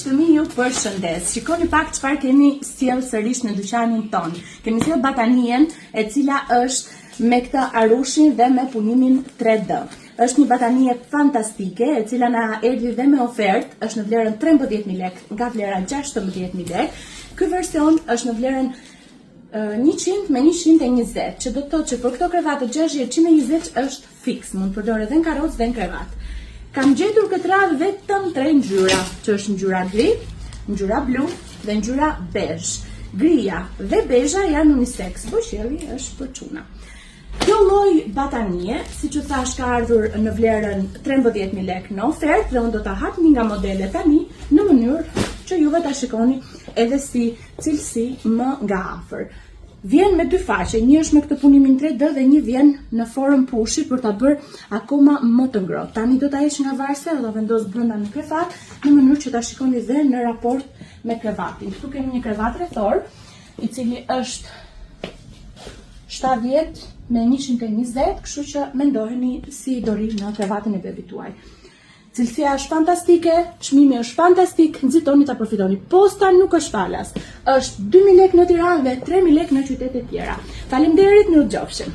Miqtë mi ju përshëndes. Shikoni pak çfarë kemi sjell sërish në dyqanin ton. Kemi sjell batanien e cila është me këtë arushin dhe me punimin 3D. Është një batanie fantastike e cila na erdhi dhe me ofertë, është në vlerën 13.000 lekë nga vlera 16.000 lekë. Ky version është në vlerën 100 me 120, që do të thotë që për këto krevate 620 është fiks, mund të përdor edhe në karrocë dhe në krevat. Kam gjetur këtë radhë vetëm 3 ngjyra, që është ngjyra gri, ngjyra blu dhe ngjyra bezh. Gria dhe bezha janë unisex, por qielli është për çuna. Kjo lloj batanie, siç u thash, ka ardhur në vlerën 13.000 lekë në ofertë dhe unë do ta hap një nga modelet tani në mënyrë që juve ta shikoni edhe si cilësi më nga afër. Vjen me dy faqe, një është me këtë punimin 3D dhe një vjen në formë pushi për ta bërë akoma më të ngrohtë. Tani do ta heq nga varse dhe do vendos brenda në krevat në mënyrë që ta shikoni dhe në raport me krevatin. Këtu kemi një krevat rrethor, i cili është 70 me 120, kështu që mendoheni si do ri në krevatin e bebit tuaj. Cilësia është fantastike, çmimi është fantastik, nxitoni ta përfitoni. Posta nuk është falas. Është 2.000 lekë në Tiranë dhe 3.000 lekë në qytete tjera. Faleminderit, mirë dëgjofshim.